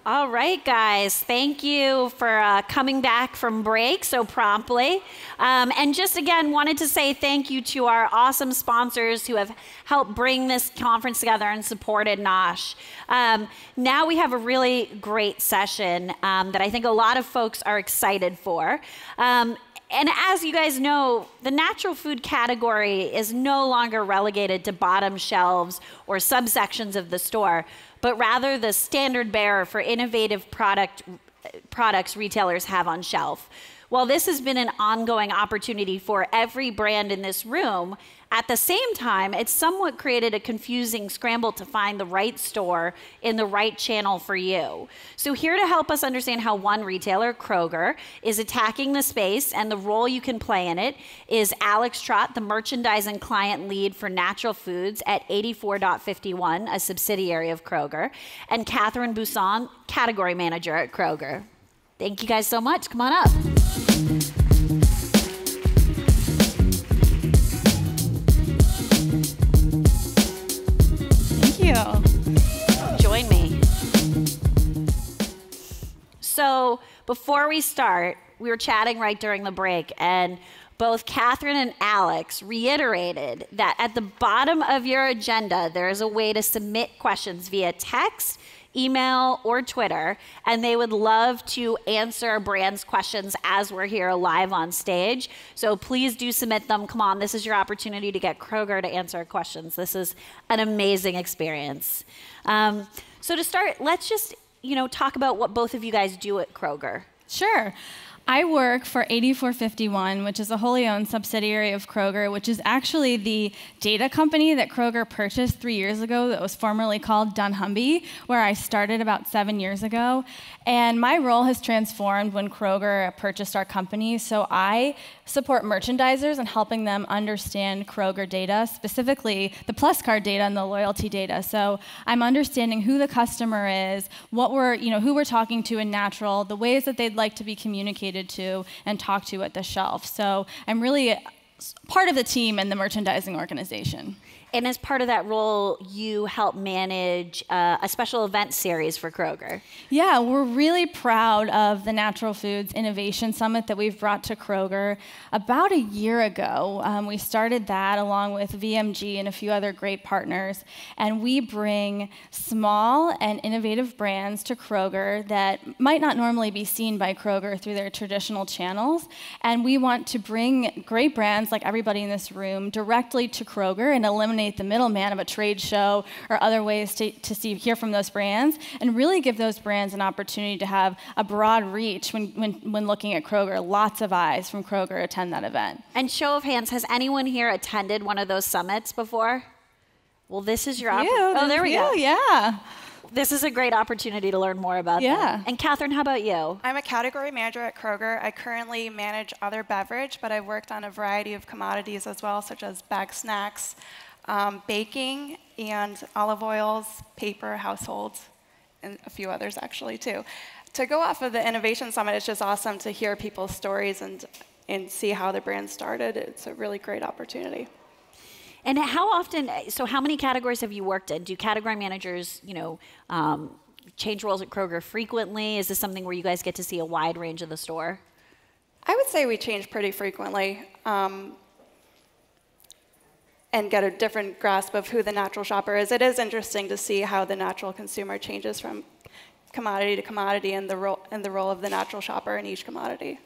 All right, guys. Thank you for coming back from break so promptly. And just again, wanted to say thank you to our awesome sponsors who have helped bring this conference together and supported NOSH. Now we have a really great session that I think a lot of folks are excited for. And as you guys know, the natural food category is no longer relegated to bottom shelves or subsections of the store, but rather the standard bearer for innovative products retailers have on shelf. While this has been an ongoing opportunity for every brand in this room, at the same time, it's somewhat created a confusing scramble to find the right store in the right channel for you. So here to help us understand how one retailer, Kroger, is attacking the space and the role you can play in it is Alex Trott, the merchandising client lead for natural foods at 84.51, a subsidiary of Kroger, and Catherine Bousson, category manager at Kroger. Thank you guys so much. Come on up. Join me. So before we start, we were chatting right during the break, and both Catherine and Alex reiterated that at the bottom of your agenda, there is a way to submit questions via text, email, or Twitter, and they would love to answer brands' questions as we're here live on stage. So please do submit them. Come on, this is your opportunity to get Kroger to answer questions. This is an amazing experience. So to start, let's just talk about what both of you guys do at Kroger. Sure. I work for 8451, which is a wholly owned subsidiary of Kroger, which is actually the data company that Kroger purchased 3 years ago that was formerly called dunnhumby, where I started about 7 years ago. And my role has transformed when Kroger purchased our company. So I support merchandisers in helping them understand Kroger data, specifically the Plus Card data and the loyalty data. So I'm understanding who the customer is, who we're talking to in natural, the ways that they'd like to be communicated to and talked to at the shelf. So I'm really part of the team and the merchandising organization. And as part of that role, you help manage a special event series for Kroger. Yeah, we're really proud of the Natural Foods Innovation Summit that we've brought to Kroger. About a year ago, we started that along with VMG and a few other great partners. And we bring small and innovative brands to Kroger that might not normally be seen by Kroger through their traditional channels. And we want to bring great brands like everybody in this room directly to Kroger and eliminate the middleman of a trade show or other ways to hear from those brands, and really give those brands an opportunity to have a broad reach when looking at Kroger. Lots of eyes from Kroger attend that event. And show of hands, has anyone here attended one of those summits before? Well, this is your opportunity. Oh, there we go. Yeah. This is a great opportunity to learn more about them. And Catherine, how about you? I'm a category manager at Kroger. I currently manage other beverage, but I've worked on a variety of commodities as well, such as bagged snacks, baking, and olive oils, paper, households, and a few others actually too. To go off of the Innovation Summit, it's just awesome to hear people's stories and see how the brand started. It's a really great opportunity. And how many categories have you worked in? Do category managers, change roles at Kroger frequently? Is this something where you guys get to see a wide range of the store? I would say we change pretty frequently. And get a different grasp of who the natural shopper is. It is interesting to see how the natural consumer changes from commodity to commodity and the role of the natural shopper in each commodity.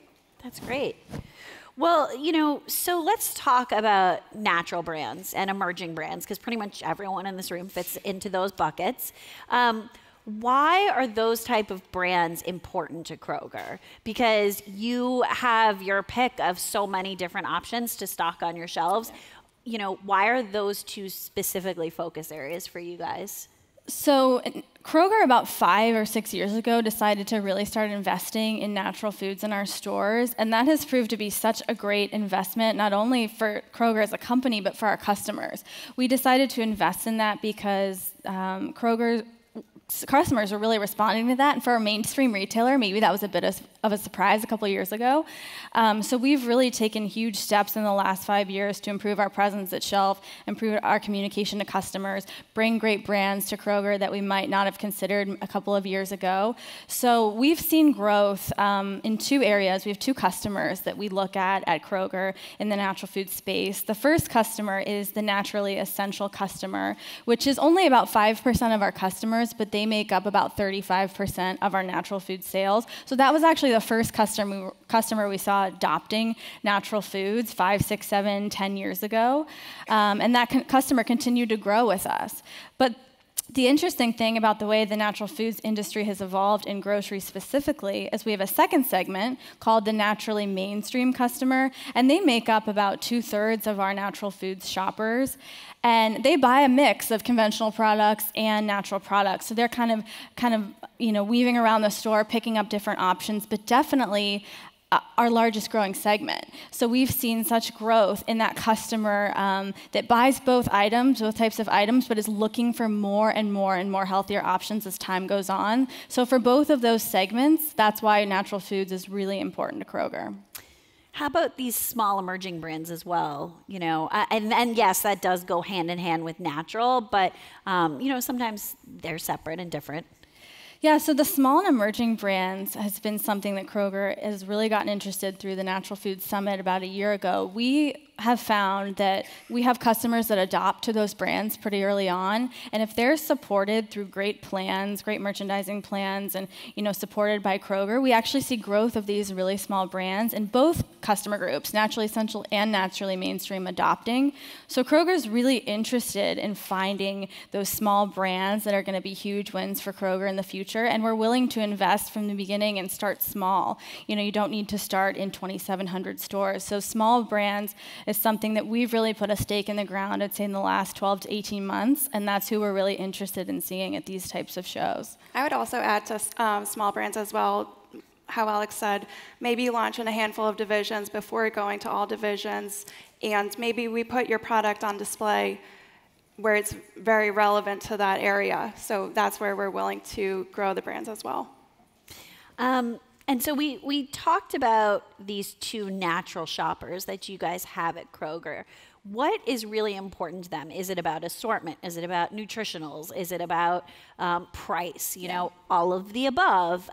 That's great. Well, so let's talk about natural brands and emerging brands, because pretty much everyone in this room fits into those buckets. Why are those type of brands important to Kroger? Because you have your pick of so many different options to stock on your shelves. Why are those two specifically focus areas for you guys? So Kroger about 5 or 6 years ago decided to really start investing in natural foods in our stores, and that has proved to be such a great investment, not only for Kroger as a company, but for our customers. We decided to invest in that because Kroger customers are really responding to that. And for a mainstream retailer, maybe that was a bit of a surprise a couple of years ago. So we've really taken huge steps in the last 5 years to improve our presence at shelf, improve our communication to customers, bring great brands to Kroger that we might not have considered a couple of years ago. So we've seen growth in 2 areas. We have 2 customers that we look at Kroger in the natural food space. The first customer is the naturally essential customer, which is only about 5% of our customers, but they make up about 35% of our natural food sales. So that was actually the first customer we saw adopting natural foods 5, 6, 7, 10 years ago. And that customer continued to grow with us. But the interesting thing about the way the natural foods industry has evolved in grocery specifically is we have a second segment called the naturally mainstream customer, and they make up about 2/3 of our natural foods shoppers. And they buy a mix of conventional products and natural products. So they're kind of weaving around the store, picking up different options, but definitely our largest growing segment. So we've seen such growth in that customer that buys both types of items, but is looking for more and more healthier options as time goes on. So for both of those segments, that's why natural foods is really important to Kroger. How about these small emerging brands as well? And yes, that does go hand in hand with natural, but sometimes they're separate and different. Yeah, so the small and emerging brands has been something that Kroger has really gotten interested through the Natural Foods Summit about a year ago. We have found that we have customers that adopt to those brands pretty early on, and if they're supported through great plans, great merchandising plans, and supported by Kroger, we actually see growth of these really small brands in both customer groups, naturally essential and naturally mainstream adopting. So Kroger's really interested in finding those small brands that are going to be huge wins for Kroger in the future, and we're willing to invest from the beginning and start small. You don't need to start in 2,700 stores. So small brands is something that we've really put a stake in the ground, I'd say, in the last 12 to 18 months, and that's who we're really interested in seeing at these types of shows. I would also add to small brands as well, how Alex said, maybe launch in a handful of divisions before going to all divisions, and maybe we put your product on display where it's very relevant to that area. So that's where we're willing to grow the brands as well. And so we talked about these 2 natural shoppers that you guys have at Kroger. What is really important to them? Is it about assortment? Is it about nutritionals? Is it about price? All of the above.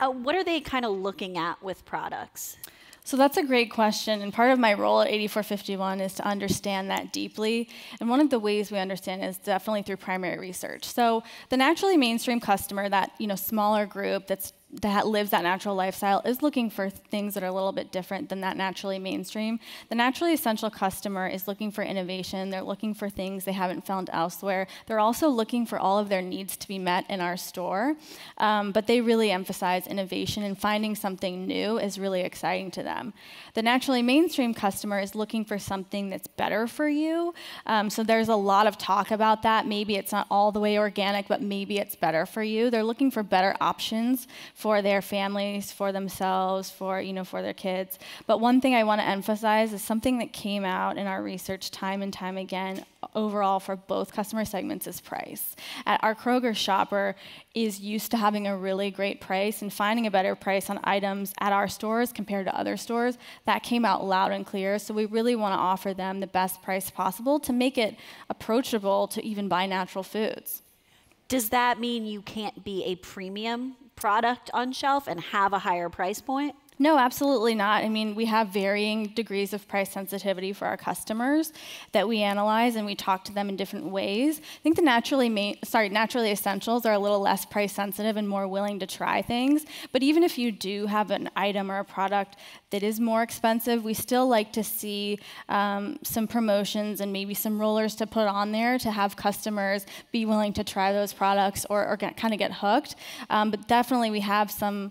What are they kind of looking at with products? So that's a great question, and part of my role at 8451 is to understand that deeply. And one of the ways we understand is definitely through primary research. So the naturally mainstream customer, that smaller group that lives that natural lifestyle, is looking for things that are a little bit different than that naturally mainstream. The naturally essential customer is looking for innovation. They're looking for things they haven't found elsewhere. They're also looking for all of their needs to be met in our store. But they really emphasize innovation, and finding something new is really exciting to them. The naturally mainstream customer is looking for something that's better for you. So there's a lot of talk about that. Maybe it's not all the way organic, but maybe it's better for you. They're looking for better options for their families, for themselves, for their kids. But one thing I want to emphasize is something that came out in our research time and time again overall for both customer segments is price. Our Kroger shopper is used to having a really great price and finding a better price on items at our stores compared to other stores. That came out loud and clear. So we really want to offer them the best price possible to make it approachable to even buy natural foods. Does that mean you can't be a premium product on shelf and have a higher price point? No, absolutely not. I mean, we have varying degrees of price sensitivity for our customers that we analyze, and we talk to them in different ways. I think the naturally essentials are a little less price sensitive and more willing to try things. But even if you do have an item or a product that is more expensive, we still like to see some promotions and maybe some rollers to put on there to have customers be willing to try those products or kind of get hooked. But definitely we have some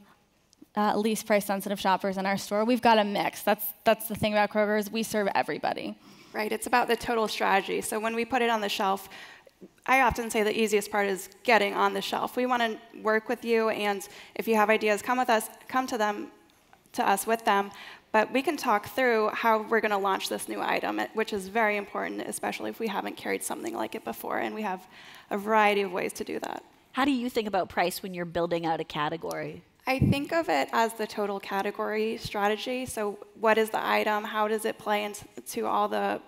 least price sensitive shoppers in our store. We've got a mix. That's the thing about Kroger is we serve everybody. Right, it's about the total strategy. So when we put it on the shelf, I often say the easiest part is getting on the shelf. We want to work with you, and if you have ideas, come to us with them. But we can talk through how we're going to launch this new item, which is very important, especially if we haven't carried something like it before, and we have a variety of ways to do that. How do you think about price when you're building out a category? I think of it as the total category strategy. So what is the item? How does it play into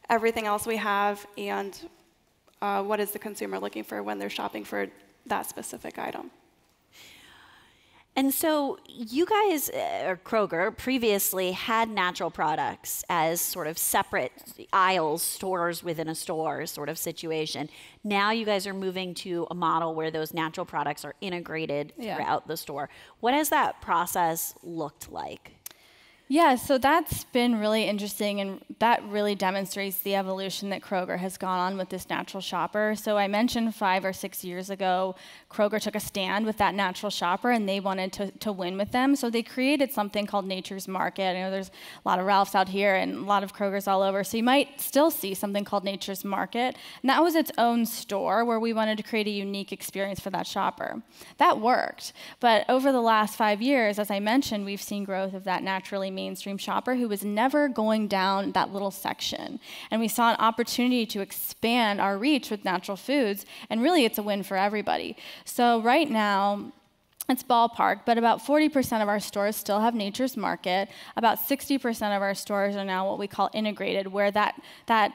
everything else we have? And what is the consumer looking for when they're shopping for that specific item? And so you guys, or Kroger, previously had natural products as sort of separate aisles, stores within a store sort of situation. Now you guys are moving to a model where those natural products are integrated throughout the store. What has that process looked like? Yeah, so that's been really interesting, and that really demonstrates the evolution that Kroger has gone on with this natural shopper. So I mentioned 5 or 6 years ago, Kroger took a stand with that natural shopper, and they wanted to win with them. So they created something called Nature's Market. I know there's a lot of Ralphs out here and a lot of Krogers all over, so you might still see something called Nature's Market. And that was its own store where we wanted to create a unique experience for that shopper. That worked, but over the last 5 years, as I mentioned, we've seen growth of that naturally mainstream shopper who was never going down that little section. And we saw an opportunity to expand our reach with natural foods, and really it's a win for everybody. So right now, it's ballpark, but about 40% of our stores still have Nature's Market. About 60% of our stores are now what we call integrated, where that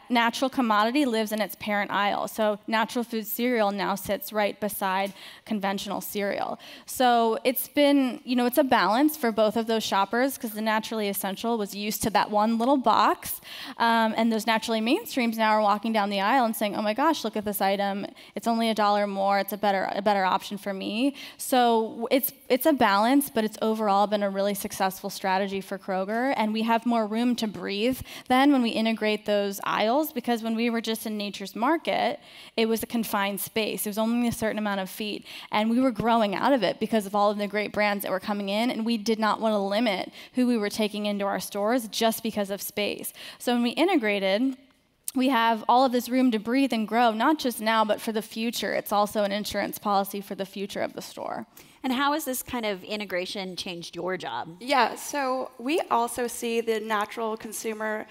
natural commodity lives in its parent aisle. So natural food cereal now sits right beside conventional cereal. So it's been, it's a balance for both of those shoppers, because the naturally essential was used to that one little box, and those naturally mainstreams now are walking down the aisle and saying, oh my gosh, look at this item. It's only $1 more. It's a better option for me. So it's a balance, but it's overall been a really successful strategy for Kroger, and we have more room to breathe then when we integrate those aisles, because when we were just in Nature's Market, it was a confined space. It was only a certain amount of feet, and we were growing out of it because of all of the great brands that were coming in, and we did not want to limit who we were taking into our stores just because of space. So when we integrated, we have all of this room to breathe and grow, not just now, but for the future. It's also an insurance policy for the future of the store. And how has this kind of integration changed your job? Yeah, so we also see the natural consumer.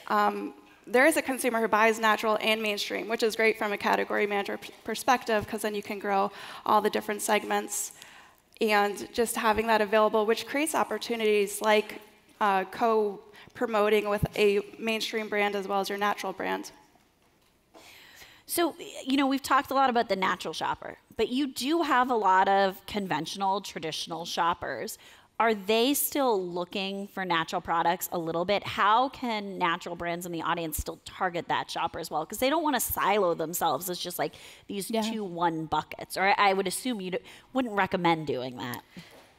There is a consumer who buys natural and mainstream, which is great from a category manager perspective, because then you can grow all the different segments. And just having that available, which creates opportunities like co-promoting with a mainstream brand as well as your natural brand. So, we've talked a lot about the natural shopper, but you do have a lot of conventional, traditional shoppers. Are they still looking for natural products a little bit? How can natural brands in the audience still target that shopper as well? Because they don't want to silo themselves as just like these 2-1 buckets. Or I would assume you wouldn't recommend doing that.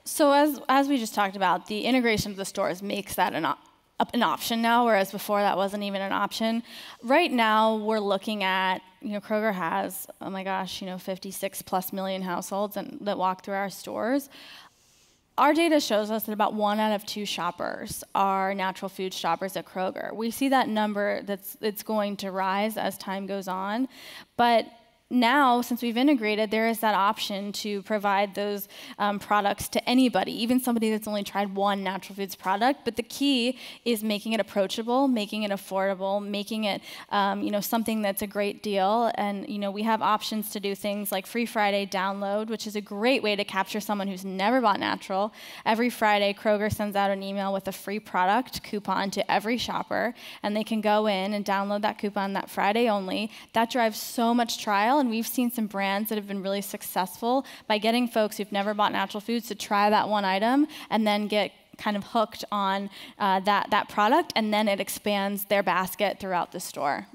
So as we just talked about, the integration of the stores makes that an option now, whereas before that wasn't even an option. Right now, we're looking at, Kroger has, 56+ million households that walk through our stores. Our data shows us that about 1 out of 2 shoppers are natural food shoppers at Kroger. We see that number it's going to rise as time goes on, but now, since we've integrated, there is that option to provide those products to anybody, even somebody that's only tried one natural foods product. But the key is making it approachable, making it affordable, making it something that's a great deal. And we have options to do things like Free Friday download, which is a great way to capture someone who's never bought natural. Every Friday, Kroger sends out an email with a free product coupon to every shopper, and they can go in and download that coupon that Friday only. That drives so much trial. And we've seen some brands that have been really successful by getting folks who've never bought natural foods to try that one item and then get kind of hooked on that product, and then it expands their basket throughout the store.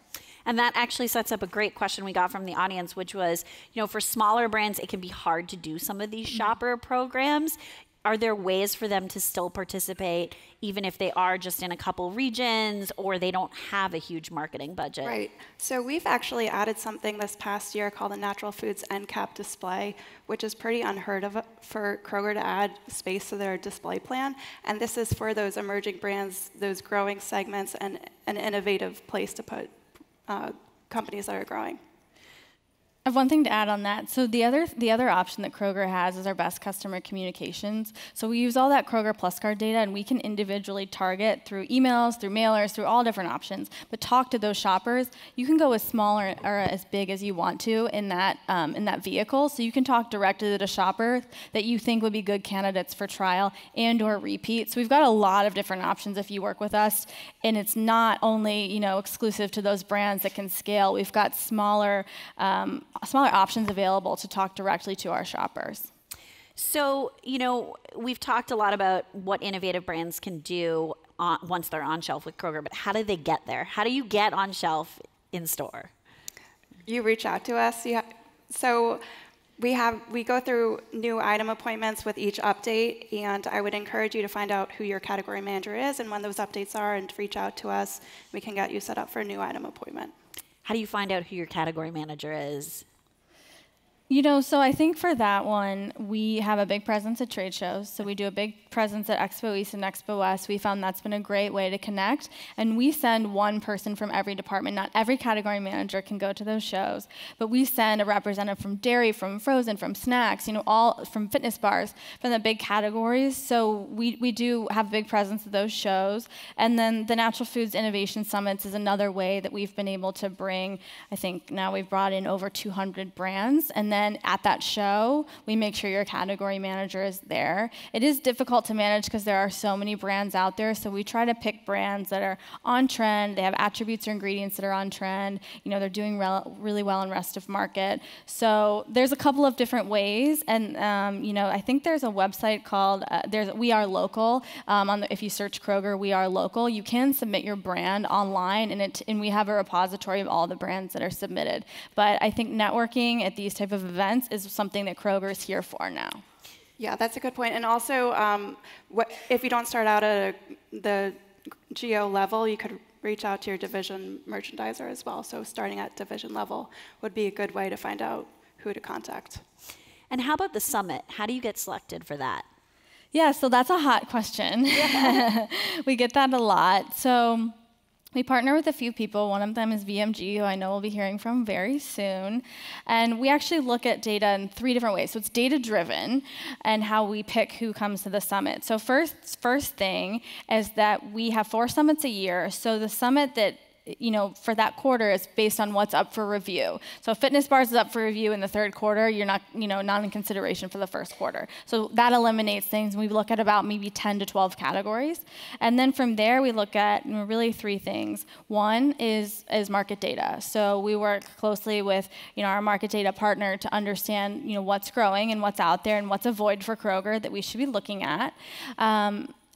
And that actually sets up a great question we got from the audience, which was, for smaller brands, it can be hard to do some of these shopper programs. Are there ways for them to still participate, even if they are just in a couple regions or they don't have a huge marketing budget? Right. So we've actually added something this past year called the Natural Foods End Cap Display, which is pretty unheard of for Kroger to add space to their display plan. And this is for those emerging brands, those growing segments, and an innovative place to put companies that are growing. I have one thing to add on that. So the other option that Kroger has is our best customer communications. So we use all that Kroger Plus Card data, and we can individually target through emails, through mailers, through all different options. But talk to those shoppers. You can go as small or as big as you want to in that vehicle. So you can talk directly to the shopper that you think would be good candidates for trial and/or repeat. So we've got a lot of different options if you work with us, and it's not only exclusive to those brands that can scale. We've got smaller options available to talk directly to our shoppers. So, we've talked a lot about what innovative brands can do once they're on shelf with Kroger, but how do they get there? How do you get on shelf in store? You reach out to us. So we go through new item appointments with each update, and I would encourage you to find out who your category manager is and when those updates are, and reach out to us. We can get you set up for a new item appointment. How do you find out who your category manager is? So I think for that one, we have a big presence at trade shows. So we do a big presence at Expo East and Expo West. We found that's been a great way to connect. And we send one person from every department. Not every category manager can go to those shows, but we send a representative from dairy, from frozen, from snacks, all from fitness bars, from the big categories. So we do have a big presence at those shows. And then the Natural Foods Innovation Summits is another way that we've been able to bring, I think now we've brought in over 200 brands. And then at that show, we make sure your category manager is there. It is difficult to manage because there are so many brands out there, so we try to pick brands that are on trend, they have attributes or ingredients that are on trend, they're doing really well in rest of market. So there's a couple of different ways, and I think there's a website called, We Are Local. If you search Kroger, We Are Local, you can submit your brand online, and we have a repository of all the brands that are submitted. But I think networking at these type of events is something that Kroger is here for now. Yeah, that's a good point. And also, if you don't start out at the geo level, you could reach out to your division merchandiser as well. So starting at division level would be a good way to find out who to contact. And how about the summit? How do you get selected for that? Yeah, so that's a hot question. Yeah. We get that a lot. So we partner with a few people. One of them is VMG, who I know we'll be hearing from very soon. And we actually look at data in 3 different ways. So it's data-driven and how we pick who comes to the summit. So first thing is that we have 4 summits a year. So the summit that for that quarter is based on what's up for review. So if fitness bars is up for review in the 3rd quarter, you're not in consideration for the 1st quarter. So that eliminates things. We look at about maybe 10 to 12 categories. And then from there, we look at really 3 things. One is market data. So we work closely with our market data partner to understand what's growing and what's out there and what's a void for Kroger that we should be looking at.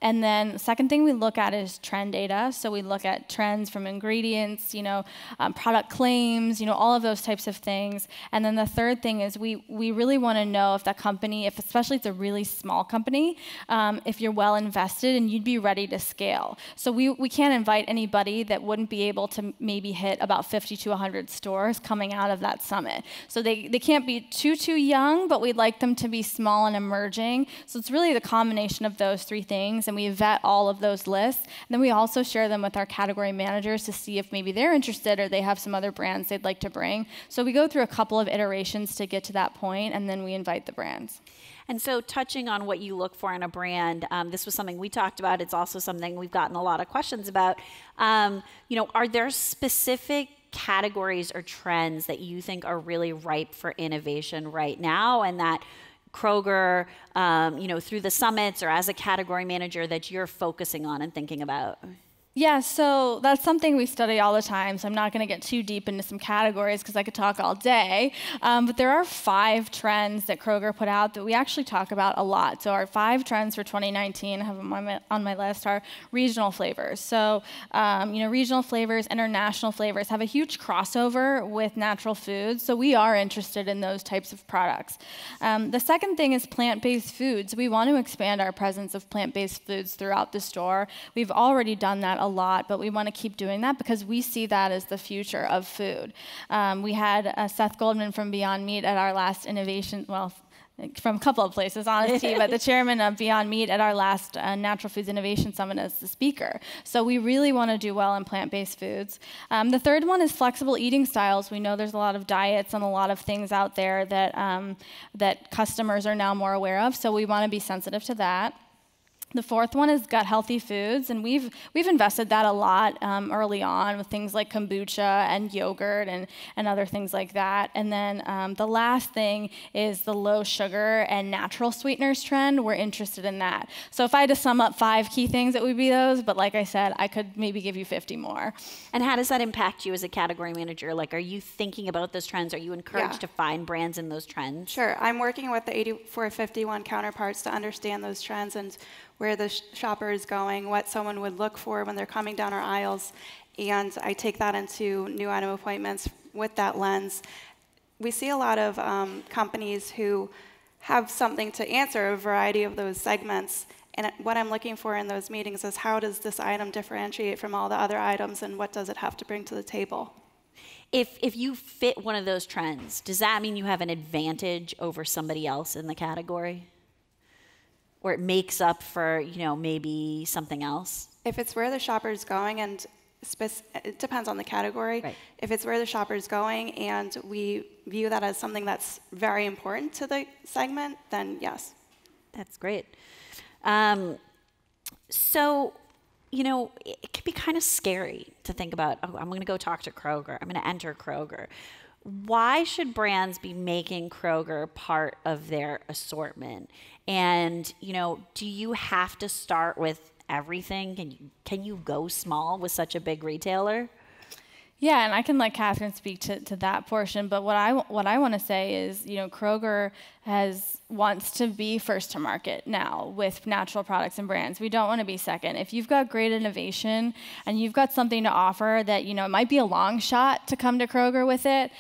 And then the second thing we look at is trend data. So we look at trends from ingredients, product claims, all of those types of things. And then the third thing is we really want to know if that company, especially if it's a really small company, if you're well invested and you'd be ready to scale. So we can't invite anybody that wouldn't be able to maybe hit about 50 to 100 stores coming out of that summit. So they can't be too young, but we'd like them to be small and emerging. So it's really the combination of those 3 things. And we vet all of those lists. And then we also share them with our category managers to see if maybe they're interested or they have some other brands they'd like to bring. So we go through a couple of iterations to get to that point, and then we invite the brands. And so touching on what you look for in a brand, this was something we talked about. It's also something we've gotten a lot of questions about. Are there specific categories or trends that you think are really ripe for innovation right now, and that Kroger, through the summits or as a category manager that you're focusing on and thinking about? Yeah, so that's something we study all the time, so I'm not going to get too deep into some categories because I could talk all day. But there are 5 trends that Kroger put out that we actually talk about a lot. So our 5 trends for 2019, I have them on my list, are regional flavors. So, regional flavors, international flavors have a huge crossover with natural foods, so we are interested in those types of products. The second thing is plant-based foods. We want to expand our presence of plant-based foods throughout the store. We've already done that a lot, but we want to keep doing that because we see that as the future of food. We had Seth Goldman from Beyond Meat at our last innovation, from a couple of places, Honest Tea, but the chairman of Beyond Meat at our last Natural Foods Innovation Summit as the speaker. So we really want to do well in plant-based foods. The third one is flexible eating styles. We know there's a lot of diets and a lot of things out there that, that customers are now more aware of, so we want to be sensitive to that. The fourth one is gut-healthy foods, and we've invested that a lot early on with things like kombucha and yogurt and other things like that. And then the last thing is the low sugar and natural sweeteners trend. We're interested in that. So if I had to sum up 5 key things, it would be those, but like I said, I could maybe give you 50 more. And how does that impact you as a category manager? Like, are you thinking about those trends? Are you encouraged to find brands in those trends? Sure. I'm working with the 8451 counterparts to understand those trends and where the shopper is going, what someone would look for when they're coming down our aisles, and I take that into new item appointments with that lens. We see a lot of companies who have something to answer a variety of those segments, and what I'm looking for in those meetings is how does this item differentiate from all the other items, and what does it have to bring to the table? If you fit one of those trends, does that mean you have an advantage over somebody else in the category? Or it makes up for, you know, maybe something else? If it's where the shopper is going, and it depends on the category. Right. If it's where the shopper is going and we view that as something that's very important to the segment, then yes. That's great. So, you know, it can be kind of scary to think about, oh, I'm going to go talk to Kroger. I'm going to enter Kroger. Why should brands be making Kroger part of their assortment? And, you know, do you have to start with everything? Can you go small with such a big retailer? Yeah, and I can let Catherine speak to that portion. But what I want to say is, you know, Kroger wants to be first to market now with natural products and brands. We don't want to be second. If you've got great innovation and you've got something to offer that, you know, it might be a long shot to come to Kroger with it,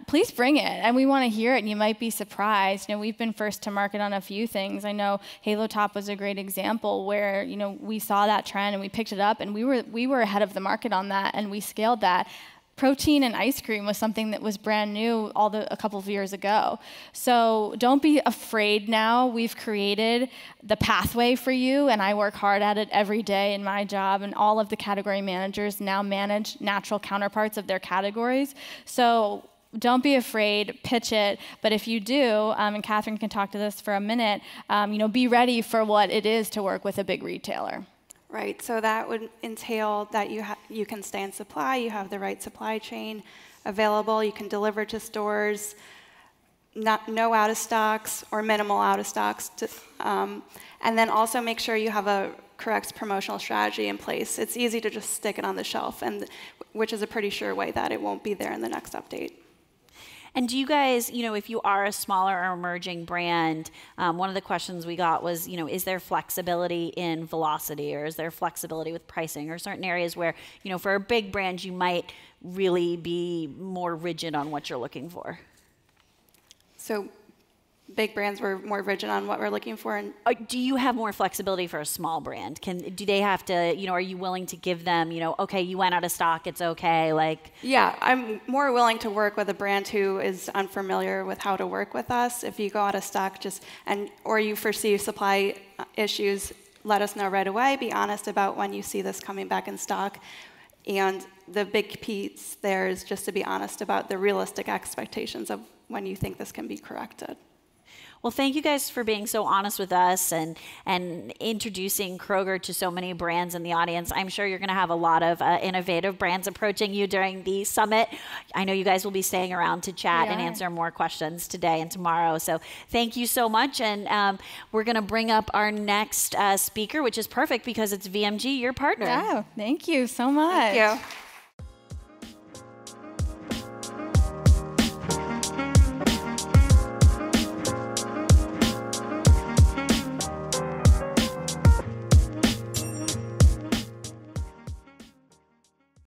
please bring it, and we want to hear it, and you might be surprised. You know, we've been first to market on a few things. I know Halo Top was a great example where, you know, we saw that trend and we picked it up, and we were ahead of the market on that, and we scaled that. Protein and ice cream was something that was brand new a couple of years ago. So don't be afraid now. We've created the pathway for you, and I work hard at it every day in my job, and all of the category managers now manage natural counterparts of their categories. So don't be afraid, pitch it. But if you do, and Catherine can talk to this for a minute, you know, be ready for what it is to work with a big retailer. Right, so that would entail that you can stay in supply, you have the right supply chain available, you can deliver to stores, no out of stocks or minimal out of stocks, and then also make sure you have a correct promotional strategy in place. It's easy to just stick it on the shelf, which is a pretty sure way that it won't be there in the next update. And do you guys, you know, if you are a smaller or emerging brand, one of the questions we got was, you know, is there flexibility in velocity, or is there flexibility with pricing, or certain areas where, you know, for a big brand, you might really be more rigid on what you're looking for? So big brands were more rigid on what we're looking for. And do you have more flexibility for a small brand? Do they have to, you know, are you willing to give them, you know, okay, you went out of stock, it's okay, like? Yeah, I'm more willing to work with a brand who is unfamiliar with how to work with us. If you go out of stock, or you foresee supply issues, let us know right away. Be honest about when you see this coming back in stock. And the big piece there is just to be honest about the realistic expectations of when you think this can be corrected. Well, thank you guys for being so honest with us and introducing Kroger to so many brands in the audience. I'm sure you're going to have a lot of innovative brands approaching you during the summit. I know you guys will be staying around to chat and answer more questions today and tomorrow. So thank you so much. And we're going to bring up our next speaker, which is perfect because it's VMG, your partner. Yeah, thank you so much. Thank you.